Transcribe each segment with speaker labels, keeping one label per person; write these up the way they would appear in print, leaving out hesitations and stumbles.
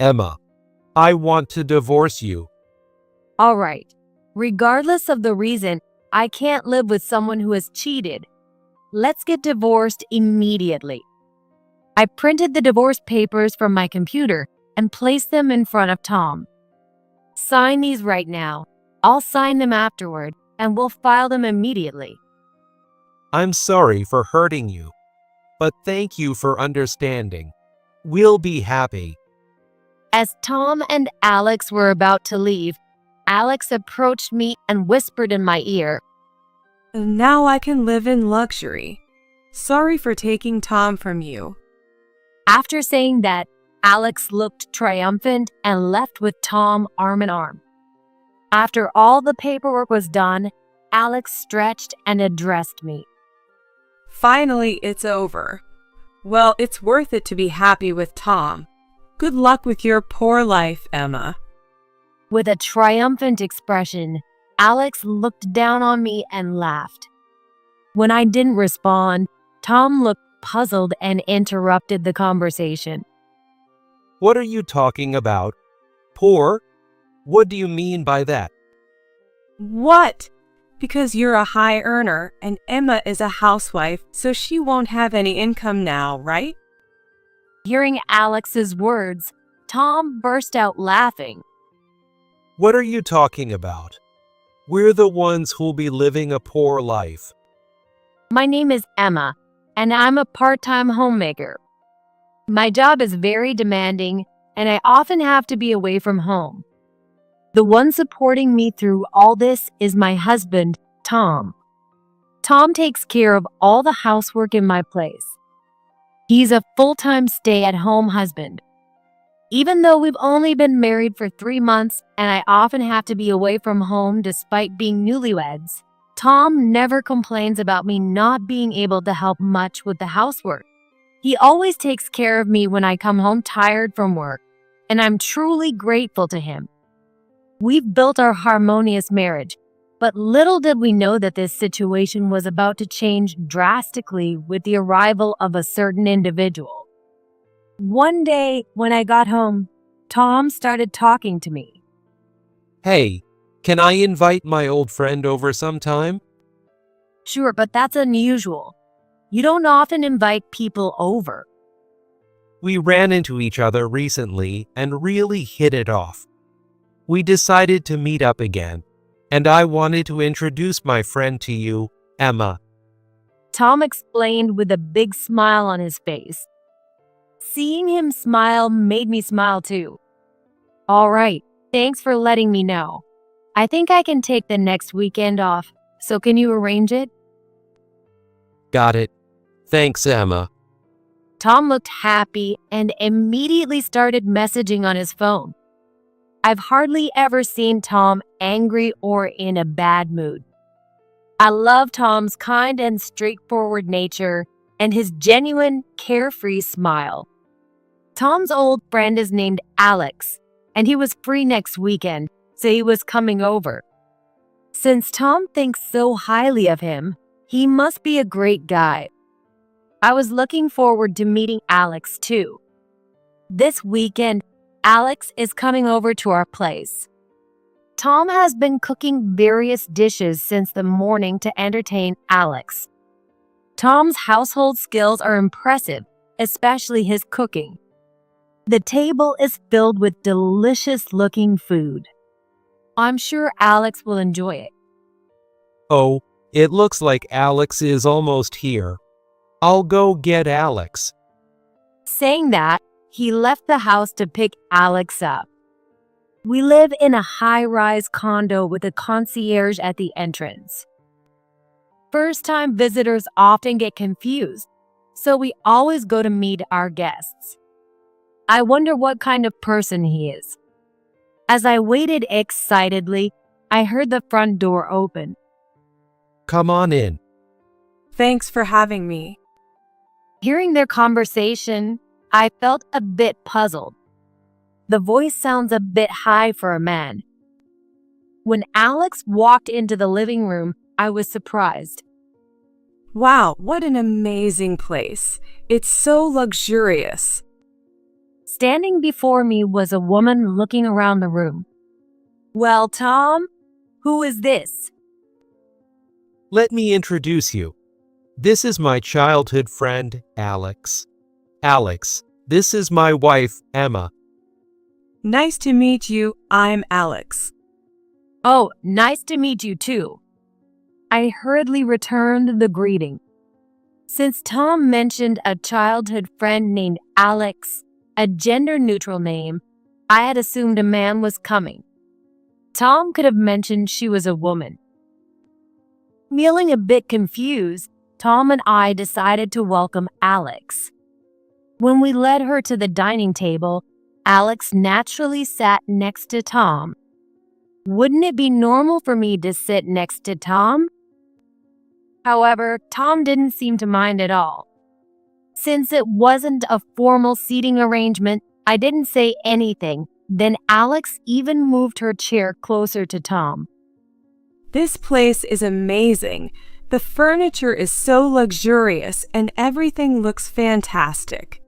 Speaker 1: Emma, I want to divorce you.
Speaker 2: All right. Regardless of the reason, I can't live with someone who has cheated. Let's get divorced immediately. I printed the divorce papers from my computer and placed them in front of Tom. Sign these right now. I'll sign them afterward, and we'll file them immediately.
Speaker 1: I'm sorry for hurting you, but thank you for understanding. We'll be happy.
Speaker 2: As Tom and Alex were about to leave, Alex approached me and whispered in my ear,
Speaker 3: Now I can live in luxury. Sorry for taking Tom from you.
Speaker 2: After saying that, Alex looked triumphant and left with Tom arm in arm. After all the paperwork was done, Alex stretched and addressed me.
Speaker 3: Finally, it's over. Well, it's worth it to be happy with Tom. Good luck with your poor life, Emma.
Speaker 2: With a triumphant expression, Alex looked down on me and laughed. When I didn't respond, Tom looked puzzled and interrupted the conversation.
Speaker 1: What are you talking about? Poor? What do you mean by that?
Speaker 3: What? Because you're a high earner and Emma is a housewife, so she won't have any income now, right?
Speaker 2: Hearing Alex's words, Tom burst out laughing.
Speaker 1: What are you talking about? We're the ones who'll be living a poor life.
Speaker 2: My name is Emma, and I'm a part-time homemaker. My job is very demanding, and I often have to be away from home. The one supporting me through all this is my husband, Tom. Tom takes care of all the housework in my place. He's a full-time stay-at-home husband. Even though we've only been married for 3 months and I often have to be away from home despite being newlyweds, Tom never complains about me not being able to help much with the housework. He always takes care of me when I come home tired from work, and I'm truly grateful to him. We've built our harmonious marriage, but little did we know that this situation was about to change drastically with the arrival of a certain individual. One day, when I got home, Tom started talking to me.
Speaker 1: Hey, can I invite my old friend over sometime?
Speaker 2: Sure, but that's unusual. You don't often invite people over.
Speaker 1: We ran into each other recently and really hit it off. We decided to meet up again, and I wanted to introduce my friend to you, Emma.
Speaker 2: Tom explained with a big smile on his face. Seeing him smile made me smile too. All right, thanks for letting me know. I think I can take the next weekend off, so can you arrange it?
Speaker 1: Got it. Thanks, Emma.
Speaker 2: Tom looked happy and immediately started messaging on his phone. I've hardly ever seen Tom angry or in a bad mood. I love Tom's kind and straightforward nature and his genuine, carefree smile. Tom's old friend is named Alex, and he was free next weekend, so he was coming over. Since Tom thinks so highly of him, he must be a great guy. I was looking forward to meeting Alex too. This weekend, Alex is coming over to our place. Tom has been cooking various dishes since the morning to entertain Alex. Tom's household skills are impressive, especially his cooking. The table is filled with delicious-looking food. I'm sure Alex will enjoy it.
Speaker 1: Oh, it looks like Alex is almost here. I'll go get Alex.
Speaker 2: Saying that, he left the house to pick Alex up. We live in a high-rise condo with a concierge at the entrance. First-time visitors often get confused, so we always go to meet our guests. I wonder what kind of person he is. As I waited excitedly, I heard the front door open.
Speaker 1: Come on in.
Speaker 3: Thanks for having me.
Speaker 2: Hearing their conversation, I felt a bit puzzled. The voice sounds a bit high for a man. When Alex walked into the living room, I was surprised.
Speaker 3: Wow, what an amazing place. It's so luxurious.
Speaker 2: Standing before me was a woman looking around the room. "Well, Tom, who is this?"
Speaker 1: Let me introduce you. This is my childhood friend, Alex. Alex, this is my wife, Emma.
Speaker 3: Nice to meet you. I'm Alex.
Speaker 2: "Oh, nice to meet you too." I hurriedly returned the greeting. Since Tom mentioned a childhood friend named Alex, a gender-neutral name, I had assumed a man was coming. Tom could have mentioned she was a woman. Feeling a bit confused, Tom and I decided to welcome Alex. When we led her to the dining table, Alex naturally sat next to Tom. Wouldn't it be normal for me to sit next to Tom? However, Tom didn't seem to mind at all. Since it wasn't a formal seating arrangement, I didn't say anything. Then Alex even moved her chair closer to Tom.
Speaker 3: This place is amazing. The furniture is so luxurious and everything looks fantastic.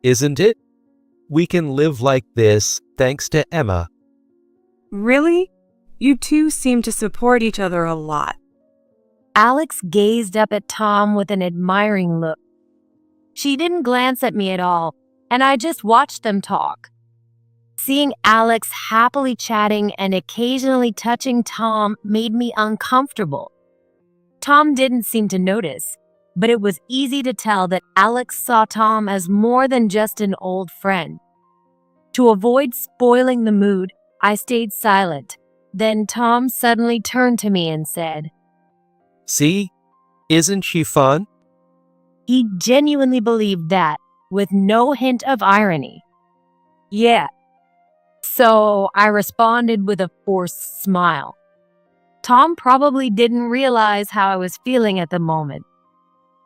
Speaker 1: Isn't it? We can live like this thanks to Emma.
Speaker 3: Really? You two seem to support each other a lot.
Speaker 2: Alex gazed up at Tom with an admiring look. She didn't glance at me at all, and I just watched them talk. Seeing Alex happily chatting and occasionally touching Tom made me uncomfortable. Tom didn't seem to notice, but it was easy to tell that Alex saw Tom as more than just an old friend. To avoid spoiling the mood, I stayed silent. Then Tom suddenly turned to me and said,
Speaker 1: See? Isn't she fun?
Speaker 2: He genuinely believed that, with no hint of irony. "Yeah." So I responded with a forced smile. Tom probably didn't realize how I was feeling at the moment.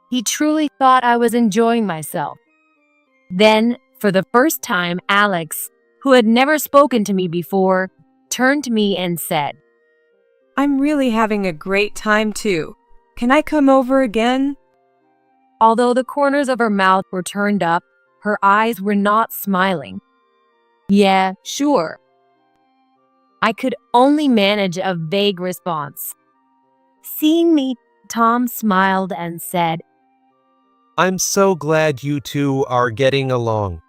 Speaker 2: He truly thought I was enjoying myself. Then, for the first time, Alex, who had never spoken to me before, turned to me and said,
Speaker 3: I'm really having a great time too. Can I come over again?
Speaker 2: Although the corners of her mouth were turned up, her eyes were not smiling. "Yeah, sure." I could only manage a vague response. Seeing me, Tom smiled and said,
Speaker 1: I'm so glad you two are getting along.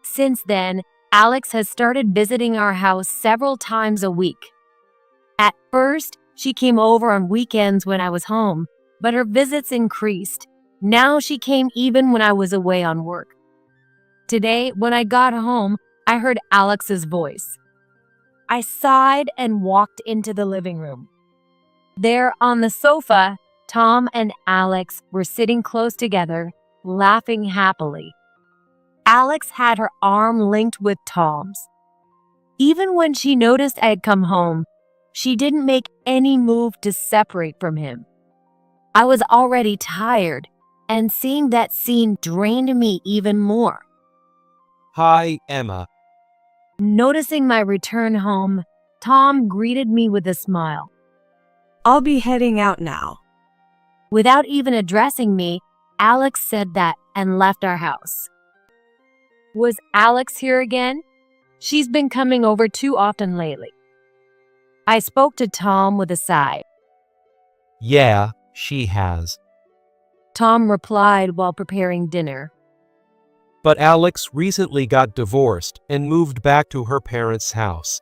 Speaker 2: Since then, Alex has started visiting our house several times a week. At first, she came over on weekends when I was home, but her visits increased. Now she came even when I was away on work. Today, when I got home, I heard Alex's voice. I sighed and walked into the living room. There on the sofa, Tom and Alex were sitting close together, laughing happily. Alex had her arm linked with Tom's. Even when she noticed I had come home, she didn't make any move to separate from him. I was already tired, and seeing that scene drained me even more.
Speaker 1: Hi, Emma.
Speaker 2: Noticing my return home, Tom greeted me with a smile.
Speaker 3: I'll be heading out now.
Speaker 2: Without even addressing me, Alex said that and left our house. Was Alex here again? She's been coming over too often lately. I spoke to Tom with a sigh.
Speaker 1: Yeah, she has.
Speaker 2: Tom replied while preparing dinner.
Speaker 1: But Alex recently got divorced and moved back to her parents' house.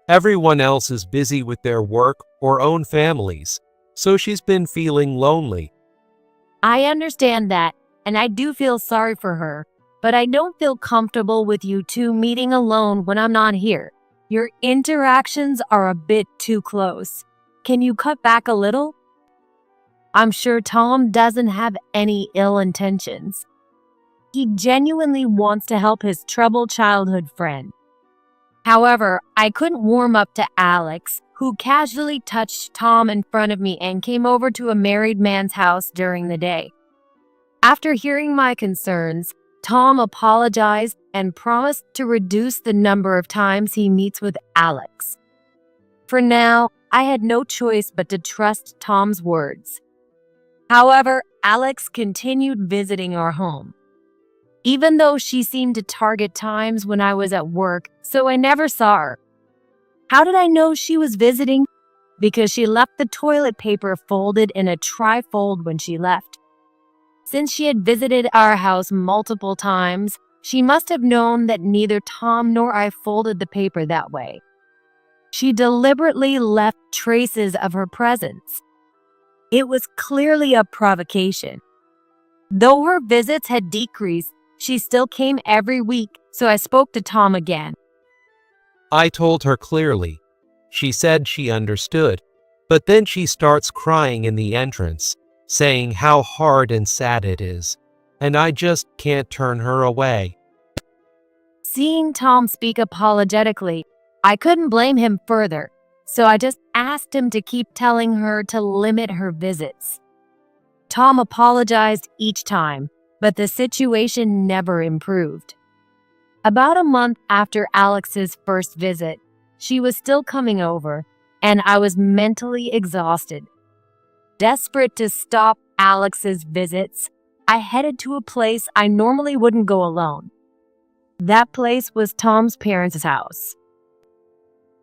Speaker 1: Everyone else is busy with their work or own families, so she's been feeling lonely.
Speaker 2: I understand that, and I do feel sorry for her, but I don't feel comfortable with you two meeting alone when I'm not here. Your interactions are a bit too close. Can you cut back a little? I'm sure Tom doesn't have any ill intentions. He genuinely wants to help his troubled childhood friend. However, I couldn't warm up to Alex, who casually touched Tom in front of me and came over to a married man's house during the day. After hearing my concerns, Tom apologized and promised to reduce the number of times he meets with Alex. For now, I had no choice but to trust Tom's words. However, Alex continued visiting our home. even though she seemed to target times when I was at work, so I never saw her. How did I know she was visiting? Because she left the toilet paper folded in a trifold when she left. Since she had visited our house multiple times, she must have known that neither Tom nor I folded the paper that way. She deliberately left traces of her presence. It was clearly a provocation. Though her visits had decreased, she still came every week, so I spoke to Tom again.
Speaker 1: I told her clearly. She said she understood, but then she starts crying in the entrance, saying how hard and sad it is, and I just can't turn her away.
Speaker 2: Seeing Tom speak apologetically, I couldn't blame him further, so I just asked him to keep telling her to limit her visits. Tom apologized each time, but the situation never improved. About a month after Alex's first visit, she was still coming over, and I was mentally exhausted. Desperate to stop Alex's visits, I headed to a place I normally wouldn't go alone. That place was Tom's parents' house.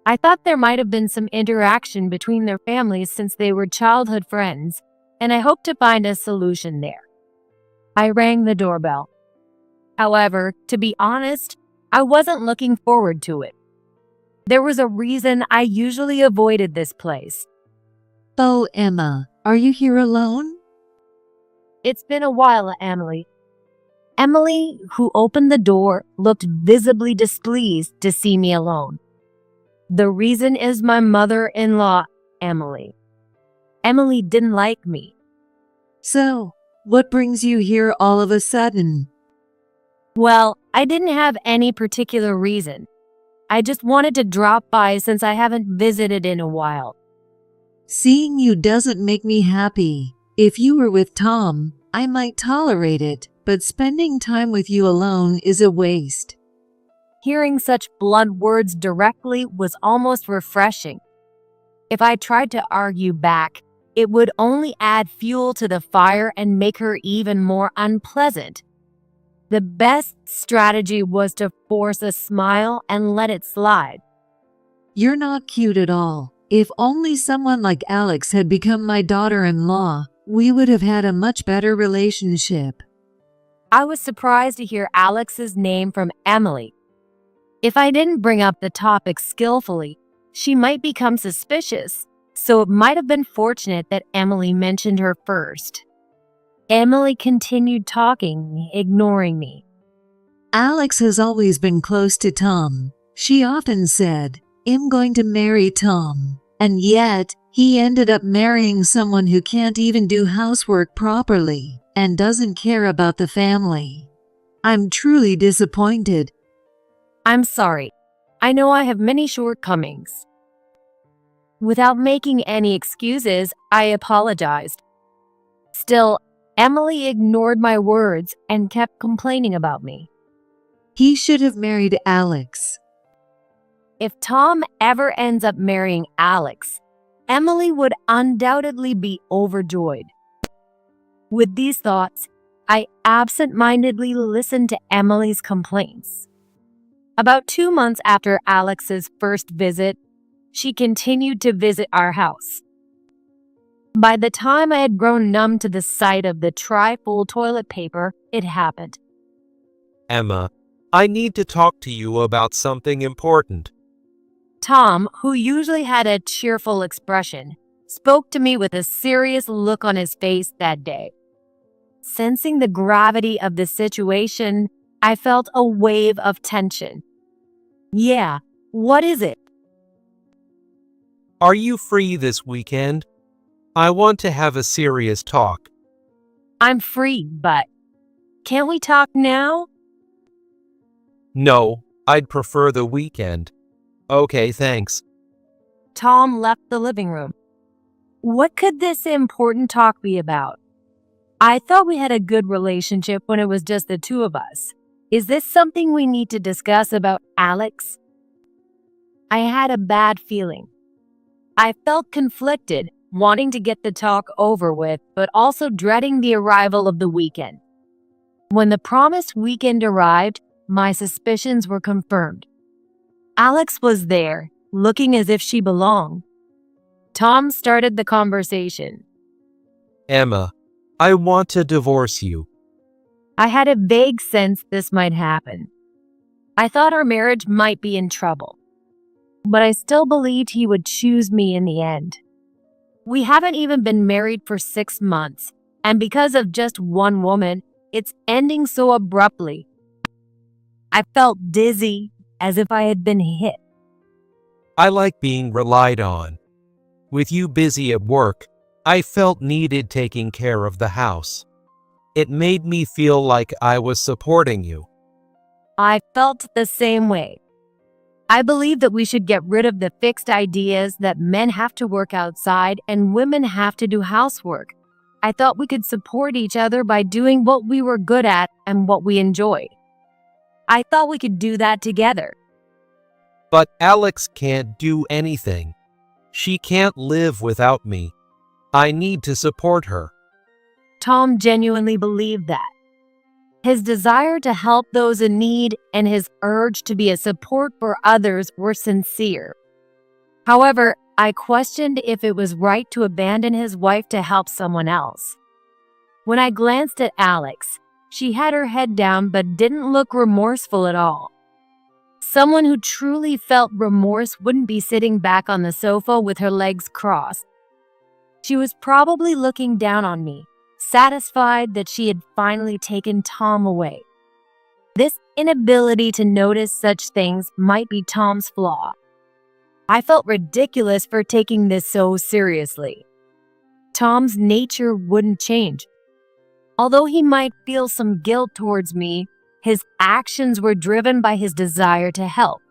Speaker 2: I thought there might have been some interaction between their families since they were childhood friends, and I hoped to find a solution there. I rang the doorbell. However, to be honest, I wasn't looking forward to it. There was a reason I usually avoided this place.
Speaker 4: Oh, Emma, are you here alone?
Speaker 2: It's been a while, Emily. Emily, who opened the door, looked visibly displeased to see me alone. The reason is my mother-in-law, Emily. Emily didn't like me.
Speaker 4: So, what brings you here all of a sudden?
Speaker 2: Well, I didn't have any particular reason. I just wanted to drop by since I haven't visited in a while.
Speaker 4: Seeing you doesn't make me happy. If you were with Tom, I might tolerate it, but spending time with you alone is a waste.
Speaker 2: Hearing such blunt words directly was almost refreshing. If I tried to argue back, it would only add fuel to the fire and make her even more unpleasant. The best strategy was to force a smile and let it slide.
Speaker 4: You're not cute at all. If only someone like Alex had become my daughter-in-law, we would have had a much better relationship.
Speaker 2: I was surprised to hear Alex's name from Emily. If I didn't bring up the topic skillfully, she might become suspicious, so it might have been fortunate that Emily mentioned her first. Emily continued talking, ignoring me.
Speaker 4: Alex has always been close to Tom. She often said, "I'm going to marry Tom." And yet, he ended up marrying someone who can't even do housework properly and doesn't care about the family. I'm truly disappointed.
Speaker 2: I'm sorry. I know I have many shortcomings. Without making any excuses, I apologized. Still, Emily ignored my words and kept complaining about me.
Speaker 4: He should have married Alex.
Speaker 2: If Tom ever ends up marrying Alex, Emily would undoubtedly be overjoyed. With these thoughts, I absent-mindedly listened to Emily's complaints. About 2 months after Alex's first visit, she continued to visit our house. By the time I had grown numb to the sight of the tri-fold toilet paper, it happened.
Speaker 1: Emma, I need to talk to you about something important.
Speaker 2: Tom, who usually had a cheerful expression, spoke to me with a serious look on his face that day. Sensing the gravity of the situation, I felt a wave of tension. Yeah, what is it?
Speaker 1: Are you free this weekend? I want to have a serious talk.
Speaker 2: I'm free, but can't we talk now?
Speaker 1: No, I'd prefer the weekend. Okay, thanks.
Speaker 2: Tom left the living room. What could this important talk be about? I thought we had a good relationship when it was just the two of us. Is this something we need to discuss about Alex? I had a bad feeling. I felt conflicted, wanting to get the talk over with, but also dreading the arrival of the weekend. When the promised weekend arrived, my suspicions were confirmed. Alex was there, looking as if she belonged. Tom started the conversation.
Speaker 1: Emma, I want to divorce you.
Speaker 2: I had a vague sense this might happen. I thought our marriage might be in trouble, but I still believed he would choose me in the end. We haven't even been married for 6 months, and because of just one woman, it's ending so abruptly. I felt dizzy, as if I had been hit.
Speaker 1: I like being relied on. With you busy at work, I felt needed taking care of the house. It made me feel like I was supporting you.
Speaker 2: I felt the same way. I believe that we should get rid of the fixed ideas that men have to work outside and women have to do housework. I thought we could support each other by doing what we were good at and what we enjoyed. I thought we could do that together.
Speaker 1: But Alex can't do anything. She can't live without me. I need to support her.
Speaker 2: Tom genuinely believed that. His desire to help those in need and his urge to be a support for others were sincere. However, I questioned if it was right to abandon his wife to help someone else. When I glanced at Alex, she had her head down but didn't look remorseful at all. Someone who truly felt remorse wouldn't be sitting back on the sofa with her legs crossed. She was probably looking down on me, satisfied that she had finally taken Tom away. This inability to notice such things might be Tom's flaw. I felt ridiculous for taking this so seriously. Tom's nature wouldn't change. Although he might feel some guilt towards me, his actions were driven by his desire to help.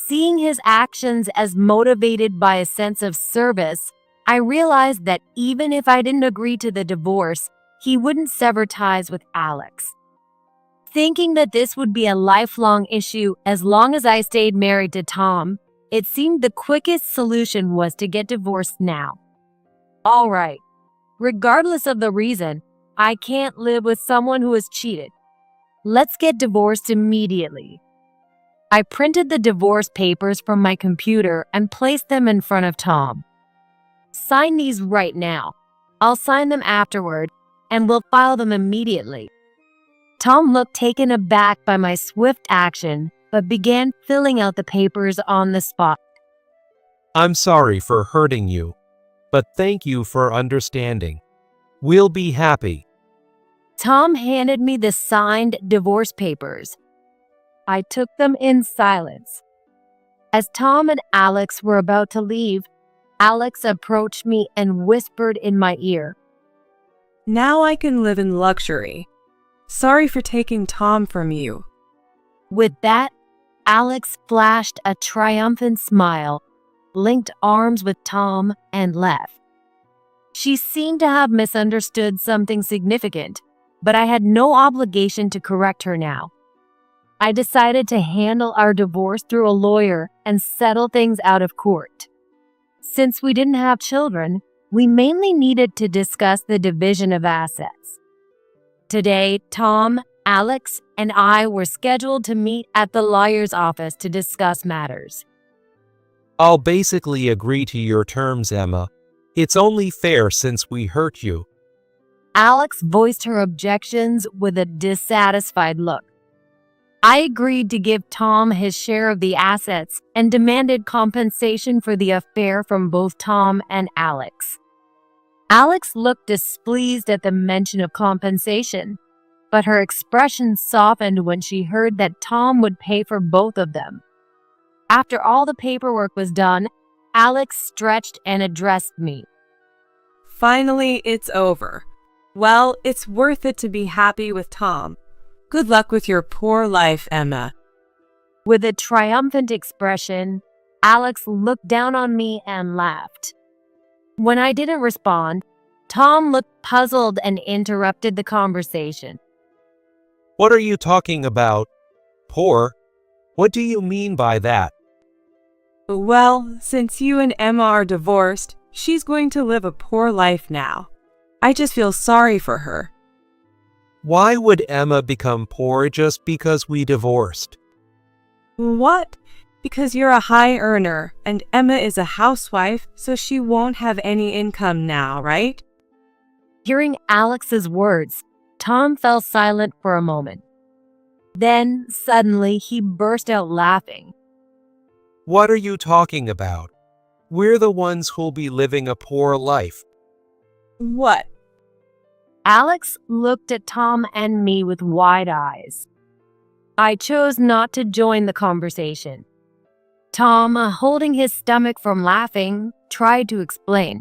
Speaker 2: Seeing his actions as motivated by a sense of service, I realized that even if I didn't agree to the divorce, he wouldn't sever ties with Alex. Thinking that this would be a lifelong issue as long as I stayed married to Tom, it seemed the quickest solution was to get divorced now. All right, regardless of the reason, I can't live with someone who has cheated. Let's get divorced immediately. I printed the divorce papers from my computer and placed them in front of Tom. Sign these right now. I'll sign them afterward, and we'll file them immediately. Tom looked taken aback by my swift action, but began filling out the papers on the spot.
Speaker 1: I'm sorry for hurting you, but thank you for understanding. We'll be happy.
Speaker 2: Tom handed me the signed divorce papers. I took them in silence. As Tom and Alex were about to leave, Alex approached me and whispered in my ear,
Speaker 3: Now I can live in luxury. Sorry for taking Tom from you.
Speaker 2: With that, Alex flashed a triumphant smile, linked arms with Tom, and left. She seemed to have misunderstood something significant, but I had no obligation to correct her now. I decided to handle our divorce through a lawyer and settle things out of court. Since we didn't have children, we mainly needed to discuss the division of assets. Today, Tom, Alex, and I were scheduled to meet at the lawyer's office to discuss matters.
Speaker 1: I'll basically agree to your terms, Emma. It's only fair since we hurt you.
Speaker 2: Alex voiced her objections with a dissatisfied look. I agreed to give Tom his share of the assets and demanded compensation for the affair from both Tom and Alex. Alex looked displeased at the mention of compensation, but her expression softened when she heard that Tom would pay for both of them. After all the paperwork was done, Alex stretched and addressed me.
Speaker 3: Finally, it's over. Well, it's worth it to be happy with Tom. Good luck with your poor life, Emma.
Speaker 2: With a triumphant expression, Alex looked down on me and laughed. When I didn't respond, Tom looked puzzled and interrupted the conversation.
Speaker 1: What are you talking about? Poor? What do you mean by that?
Speaker 3: Well, since you and Emma are divorced, she's going to live a poor life now. I just feel sorry for her.
Speaker 1: Why would Emma become poor just because we divorced?
Speaker 3: What? Because you're a high earner and Emma is a housewife, so she won't have any income now, right?
Speaker 2: Hearing Alex's words, Tom fell silent for a moment. Then, suddenly, he burst out laughing.
Speaker 1: What are you talking about? We're the ones who'll be living a poor life.
Speaker 3: What?
Speaker 2: Alex looked at Tom and me with wide eyes. I chose not to join the conversation. Tom, holding his stomach from laughing, tried to explain.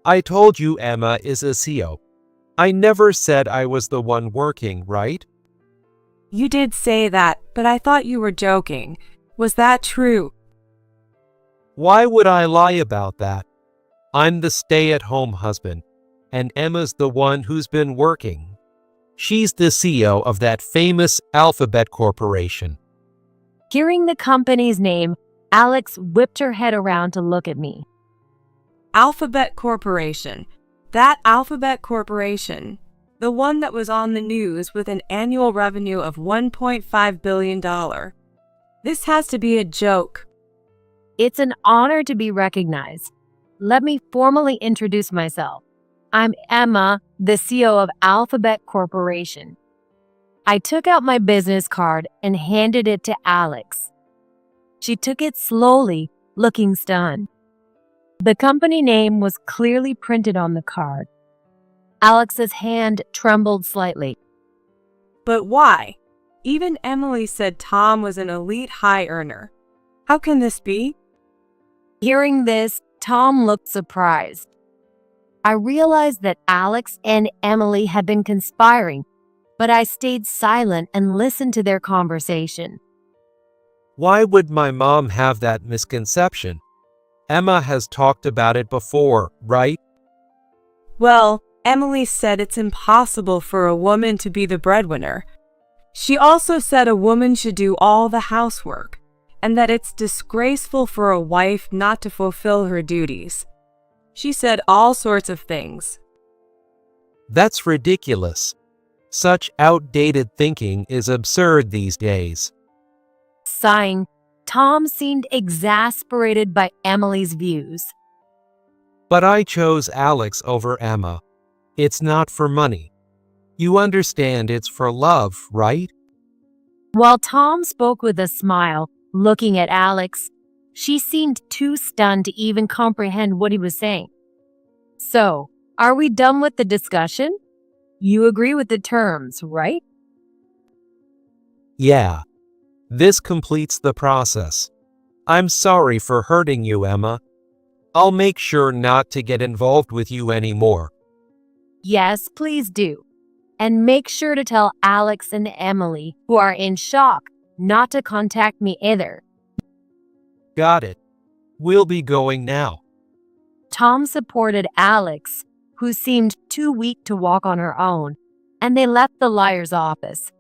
Speaker 1: I told you Emma is a CEO. I never said I was the one working, right?
Speaker 3: You did say that, but I thought you were joking. Was that true?
Speaker 1: Why would I lie about that? I'm the stay-at-home husband, and Emma's the one who's been working. She's the CEO of that famous Alphabet Corporation.
Speaker 2: Hearing the company's name, Alex whipped her head around to look at me.
Speaker 3: Alphabet Corporation. That Alphabet Corporation. The one that was on the news with an annual revenue of $1.5 billion. This has to be a joke.
Speaker 2: It's an honor to be recognized. Let me formally introduce myself. I'm Emma, the CEO of Alphabet Corporation. I took out my business card and handed it to Alex. She took it slowly, looking stunned. The company name was clearly printed on the card. Alex's hand trembled slightly.
Speaker 3: But why? Even Emily said Tom was an elite high earner. How can this be?
Speaker 2: Hearing this, Tom looked surprised. I realized that Alex and Emily had been conspiring, but I stayed silent and listened to their conversation.
Speaker 1: Why would my mom have that misconception? Emma has talked about it before, right?
Speaker 3: Well, Emily said it's impossible for a woman to be the breadwinner. She also said a woman should do all the housework, and that it's disgraceful for a wife not to fulfill her duties. She said all sorts of things.
Speaker 1: That's ridiculous. Such outdated thinking is absurd these days.
Speaker 2: Sighing, Tom seemed exasperated by Emily's views.
Speaker 1: But I chose Alex over Emma. It's not for money. You understand it's for love, right?
Speaker 2: While Tom spoke with a smile, looking at Alex, she seemed too stunned to even comprehend what he was saying. So, are we done with the discussion? You agree with the terms, right?
Speaker 1: Yeah. This completes the process. I'm sorry for hurting you, Emma. I'll make sure not to get involved with you anymore.
Speaker 2: Yes, please do. And make sure to tell Alex and Emily, who are in shock, not to contact me either.
Speaker 1: Got it. We'll be going now.
Speaker 2: Tom supported Alex, who seemed too weak to walk on her own, and they left the lawyer's office.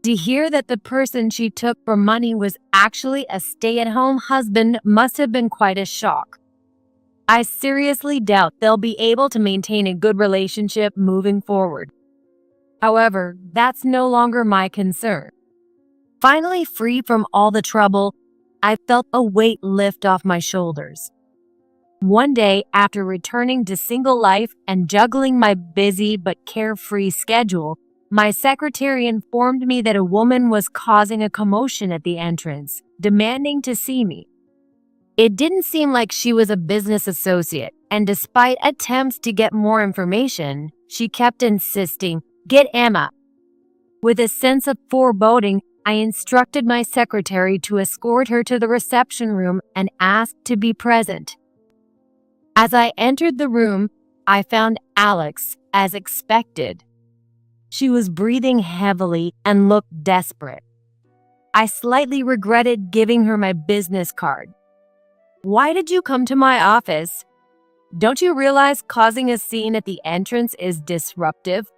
Speaker 2: To hear that the person she took for money was actually a stay-at-home husband must have been quite a shock. I seriously doubt they'll be able to maintain a good relationship moving forward. However, that's no longer my concern. Finally free from all the trouble, I felt a weight lift off my shoulders. One day, after returning to single life and juggling my busy but carefree schedule, my secretary informed me that a woman was causing a commotion at the entrance, demanding to see me. It didn't seem like she was a business associate, and despite attempts to get more information, she kept insisting, "Get Emma." With a sense of foreboding, I instructed my secretary to escort her to the reception room and asked to be present. As I entered the room, I found Alex, as expected. She was breathing heavily and looked desperate. I slightly regretted giving her my business card. "Why did you come to my office? Don't you realize causing a scene at the entrance is disruptive?"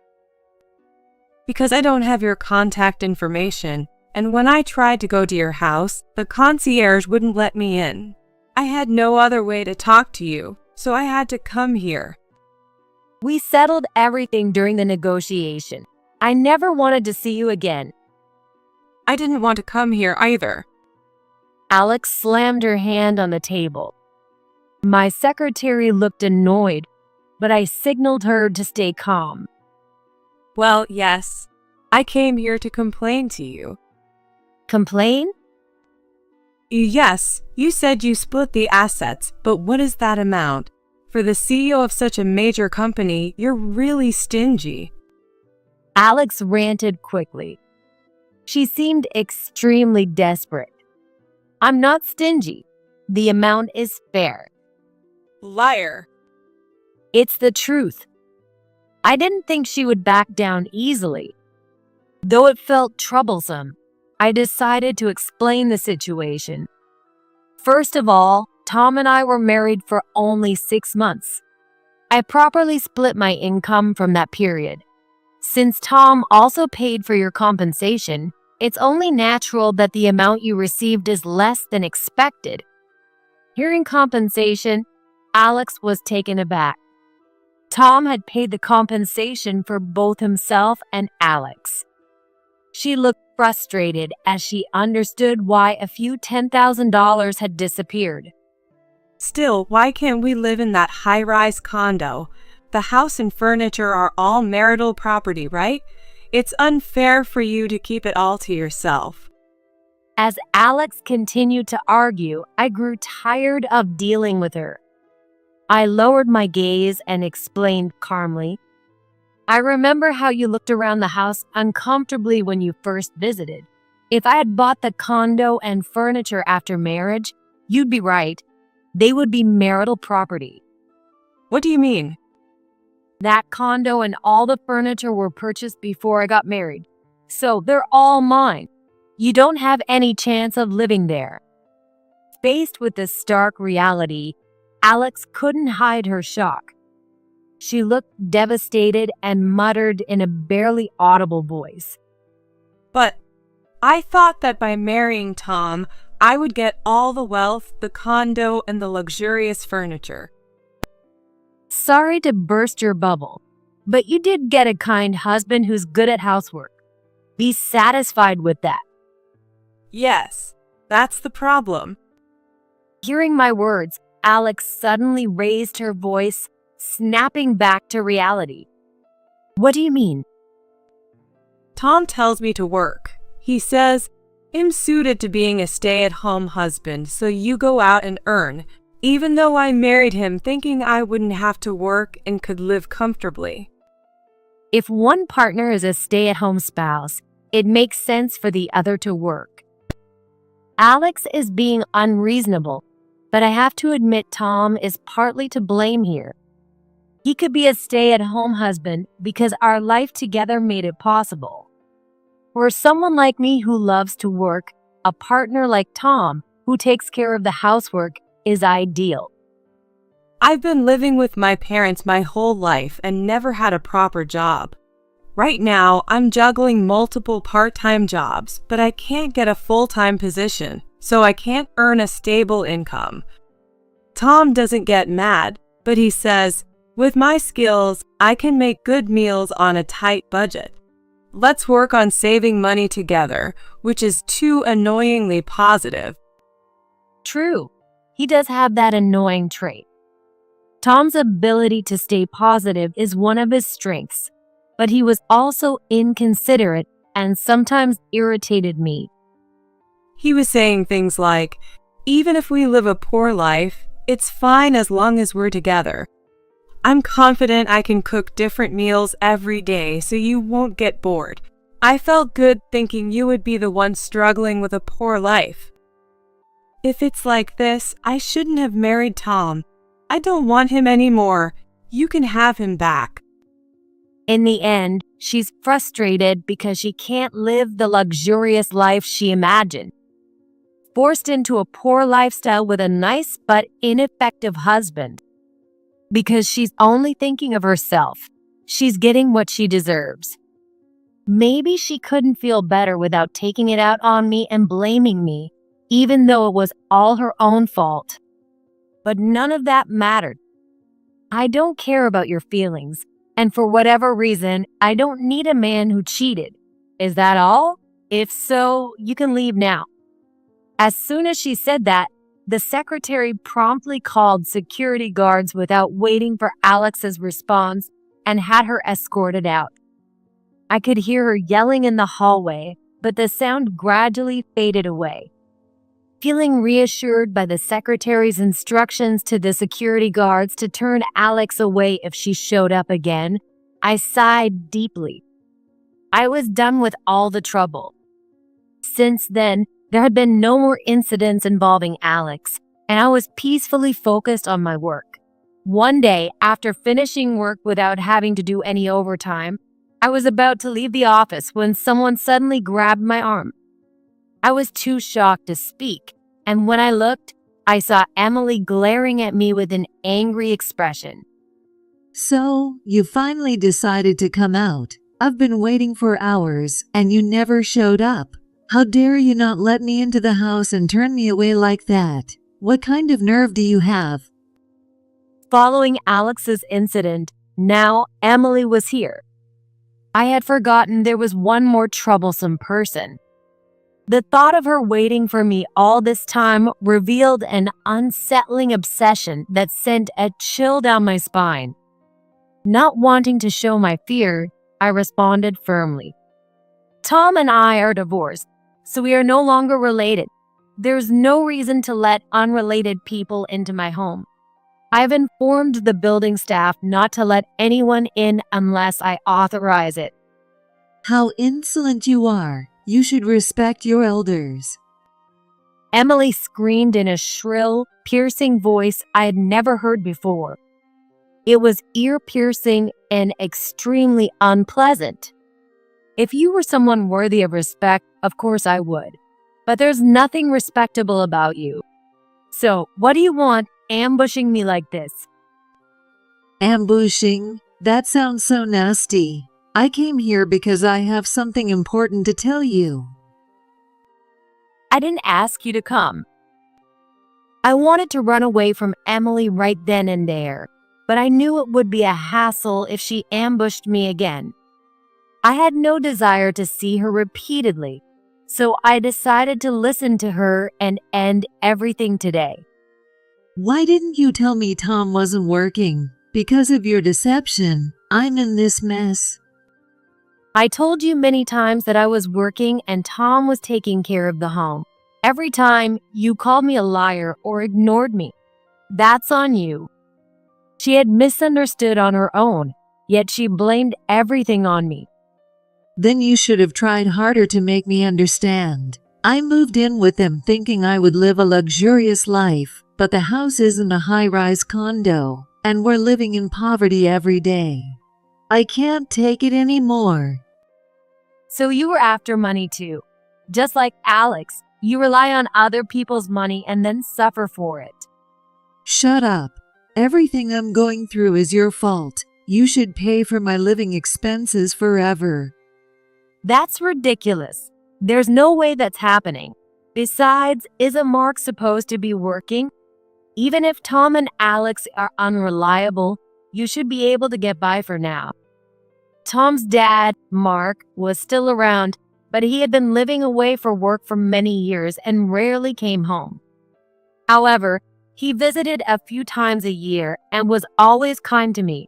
Speaker 3: Because I don't have your contact information, and when I tried to go to your house, the concierge wouldn't let me in. I had no other way to talk to you, so I had to come here.
Speaker 2: We settled everything during the negotiation. I never wanted to see you again.
Speaker 3: I didn't want to come here either.
Speaker 2: Alex slammed her hand on the table. My secretary looked annoyed, but I signaled her to stay calm.
Speaker 3: Well, yes. I came here to complain to you.
Speaker 2: Complain?
Speaker 3: Yes, you said you split the assets, but what is that amount? For the CEO of such a major company, you're really stingy.
Speaker 2: Alex ranted quickly. She seemed extremely desperate. I'm not stingy. The amount is fair.
Speaker 3: Liar.
Speaker 2: It's the truth. I didn't think she would back down easily. Though it felt troublesome, I decided to explain the situation. First of all, Tom and I were married for only 6 months. I properly split my income from that period. Since Tom also paid for your compensation, it's only natural that the amount you received is less than expected. Hearing compensation, Alex was taken aback. Tom had paid the compensation for both himself and Alex. She looked frustrated as she understood why a few $10,000 had disappeared.
Speaker 3: Still, why can't we live in that high-rise condo? The house and furniture are all marital property, right? It's unfair for you to keep it all to yourself.
Speaker 2: As Alex continued to argue, I grew tired of dealing with her. I lowered my gaze and explained calmly, I remember how you looked around the house uncomfortably when you first visited. If I had bought the condo and furniture after marriage, you'd be right. They would be marital property.
Speaker 3: What do you mean?
Speaker 2: That condo and all the furniture were purchased before I got married. So they're all mine. You don't have any chance of living there. Faced with this stark reality, Alex couldn't hide her shock. She looked devastated and muttered in a barely audible voice.
Speaker 3: But I thought that by marrying Tom, I would get all the wealth, the condo, and the luxurious furniture.
Speaker 2: Sorry to burst your bubble, but you did get a kind husband who's good at housework. Be satisfied with that.
Speaker 3: Yes, that's the problem.
Speaker 2: Hearing my words, Alex suddenly raised her voice, snapping back to reality. What do you mean?
Speaker 3: Tom tells me to work. He says, I'm suited to being a stay-at-home husband, so you go out and earn, even though I married him thinking I wouldn't have to work and could live comfortably.
Speaker 2: If one partner is a stay-at-home spouse, it makes sense for the other to work. Alex is being unreasonable, but I have to admit Tom is partly to blame here. He could be a stay-at-home husband because our life together made it possible. For someone like me who loves to work, a partner like Tom, who takes care of the housework, is ideal.
Speaker 3: I've been living with my parents my whole life and never had a proper job. Right now, I'm juggling multiple part-time jobs, but I can't get a full-time position, so I can't earn a stable income. Tom doesn't get mad, but he says, with my skills, I can make good meals on a tight budget. Let's work on saving money together, which is too annoyingly positive.
Speaker 2: True, he does have that annoying trait. Tom's ability to stay positive is one of his strengths, but he was also inconsiderate and sometimes irritated me.
Speaker 3: He was saying things like, even if we live a poor life, it's fine as long as we're together. I'm confident I can cook different meals every day so you won't get bored. I felt good thinking you would be the one struggling with a poor life. If it's like this, I shouldn't have married Tom. I don't want him anymore. You can have him back.
Speaker 2: In the end, she's frustrated because she can't live the luxurious life she imagined. Forced into a poor lifestyle with a nice but ineffective husband. Because she's only thinking of herself, she's getting what she deserves. Maybe she couldn't feel better without taking it out on me and blaming me, even though it was all her own fault. But none of that mattered. I don't care about your feelings. And for whatever reason, I don't need a man who cheated. Is that all? If so, you can leave now." As soon as she said that, the secretary promptly called security guards without waiting for Alex's response and had her escorted out. I could hear her yelling in the hallway, but the sound gradually faded away. Feeling reassured by the secretary's instructions to the security guards to turn Alex away if she showed up again, I sighed deeply. I was done with all the trouble. Since then, there had been no more incidents involving Alex, and I was peacefully focused on my work. One day, after finishing work without having to do any overtime, I was about to leave the office when someone suddenly grabbed my arm. I was too shocked to speak, and when I looked, I saw Emily glaring at me with an angry expression.
Speaker 4: "So, you finally decided to come out. I've been waiting for hours, and you never showed up. How dare you not let me into the house and turn me away like that? What kind of nerve do you have?"
Speaker 2: Following Alex's incident, now Emily was here. I had forgotten there was one more troublesome person. The thought of her waiting for me all this time revealed an unsettling obsession that sent a chill down my spine. Not wanting to show my fear, I responded firmly. "Tom and I are divorced, so we are no longer related. There's no reason to let unrelated people into my home. I've informed the building staff not to let anyone in unless I authorize it."
Speaker 4: "How insolent you are. You should respect your elders."
Speaker 2: Emily screamed in a shrill, piercing voice I had never heard before. It was ear-piercing and extremely unpleasant. If you were someone worthy of respect, of course I would. But there's nothing respectable about you. So, what do you want ambushing me like this?
Speaker 4: "Ambushing? That sounds so nasty. I came here because I have something important to tell you."
Speaker 2: I didn't ask you to come. I wanted to run away from Emily right then and there, but I knew it would be a hassle if she ambushed me again. I had no desire to see her repeatedly, so I decided to listen to her and end everything today.
Speaker 4: "Why didn't you tell me Tom wasn't working? Because of your deception, I'm in this mess."
Speaker 2: I told you many times that I was working and Tom was taking care of the home. Every time you called me a liar or ignored me. That's on you. She had misunderstood on her own, yet she blamed everything on me.
Speaker 4: "Then you should have tried harder to make me understand. I moved in with them thinking I would live a luxurious life, but the house isn't a high-rise condo, and we're living in poverty every day. I can't take it anymore."
Speaker 2: So you were after money too. Just like Alex, you rely on other people's money and then suffer for it.
Speaker 4: "Shut up. Everything I'm going through is your fault. You should pay for my living expenses forever."
Speaker 2: That's ridiculous. There's no way that's happening. Besides, isn't Mark supposed to be working? Even if Tom and Alex are unreliable, you should be able to get by for now. Tom's dad, Mark, was still around, but he had been living away for work for many years and rarely came home. However, he visited a few times a year and was always kind to me.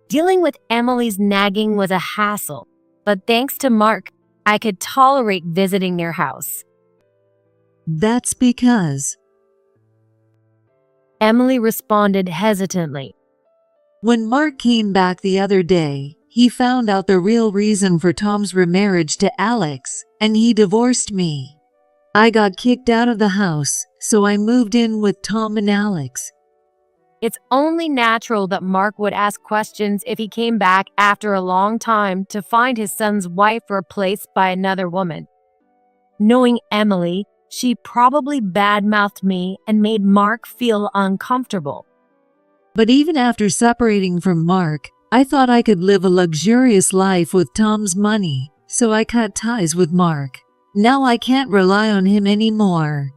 Speaker 2: Dealing with Emily's nagging was a hassle, but thanks to Mark, I could tolerate visiting their house.
Speaker 4: "That's because
Speaker 2: Emily responded hesitantly.
Speaker 4: when Mark came back the other day, he found out the real reason for Tom's remarriage to Alex, and he divorced me. I got kicked out of the house, so I moved in with Tom and Alex."
Speaker 2: It's only natural that Mark would ask questions if he came back after a long time to find his son's wife replaced by another woman. Knowing Emily, she probably badmouthed me and made Mark feel uncomfortable.
Speaker 4: But even after separating from Mark, I thought I could live a luxurious life with Tom's money, so I cut ties with Mark. Now I can't rely on him anymore.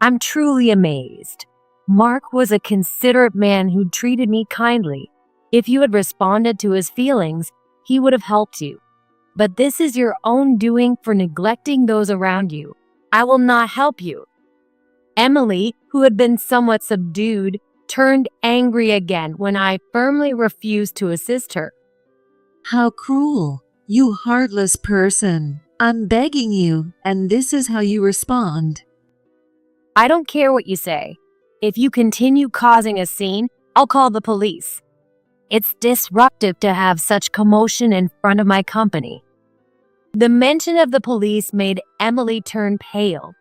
Speaker 2: I'm truly amazed. Mark was a considerate man who treated me kindly. If you had responded to his feelings, he would have helped you. But this is your own doing for neglecting those around you. I will not help you." Emily, who had been somewhat subdued, turned angry again when I firmly refused to assist her.
Speaker 4: How cruel! You heartless person. I'm begging you, and this is how you respond.
Speaker 2: "I don't care what you say. If you continue causing a scene, I'll call the police. It's disruptive to have such commotion in front of my company." The mention of the police made Emily turn pale.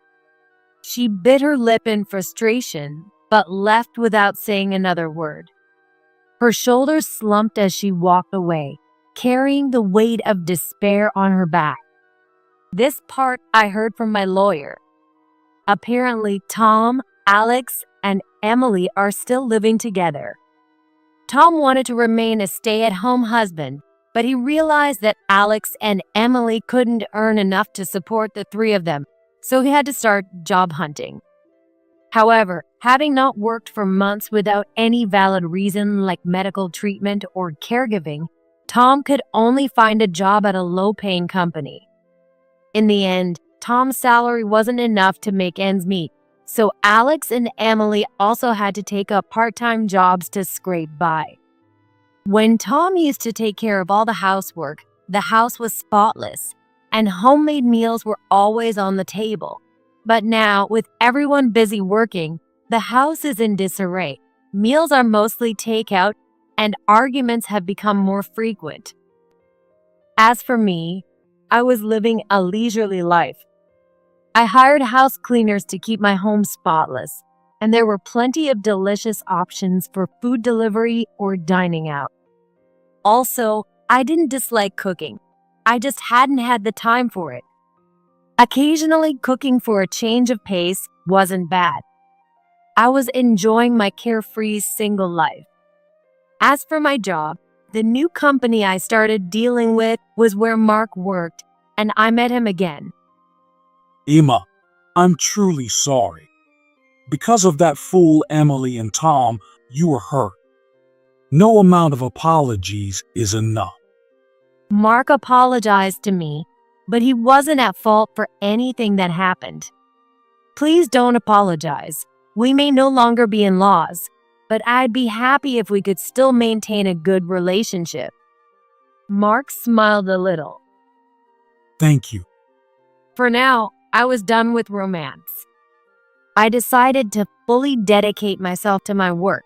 Speaker 2: She bit her lip in frustration, but left without saying another word. Her shoulders slumped as she walked away, carrying the weight of despair on her back. This part I heard from my lawyer. Apparently, Tom, Alex, and Emily are still living together. Tom wanted to remain a stay-at-home husband, but he realized that Alex and Emily couldn't earn enough to support the three of them, so he had to start job hunting. However, having not worked for months without any valid reason like medical treatment or caregiving, Tom could only find a job at a low-paying company. In the end, Tom's salary wasn't enough to make ends meet, so Alex and Emily also had to take up part-time jobs to scrape by. When Tom used to take care of all the housework, the house was spotless, and homemade meals were always on the table. But now, with everyone busy working, the house is in disarray. Meals are mostly takeout, and arguments have become more frequent. As for me, I was living a leisurely life. I hired house cleaners to keep my home spotless, and there were plenty of delicious options for food delivery or dining out. Also, I didn't dislike cooking. I just hadn't had the time for it. Occasionally, cooking for a change of pace wasn't bad. I was enjoying my carefree single life. As for my job, the new company I started dealing with was where Mark worked, and I met him again.
Speaker 5: Emma, I'm truly sorry. Because of that fool Emily and Tom, you were hurt. No amount of apologies is enough.
Speaker 2: Mark apologized to me, but he wasn't at fault for anything that happened. Please don't apologize. We may no longer be in-laws, but I'd be happy if we could still maintain a good relationship. Mark smiled a little.
Speaker 5: Thank you.
Speaker 2: For now, I was done with romance. I decided to fully dedicate myself to my work.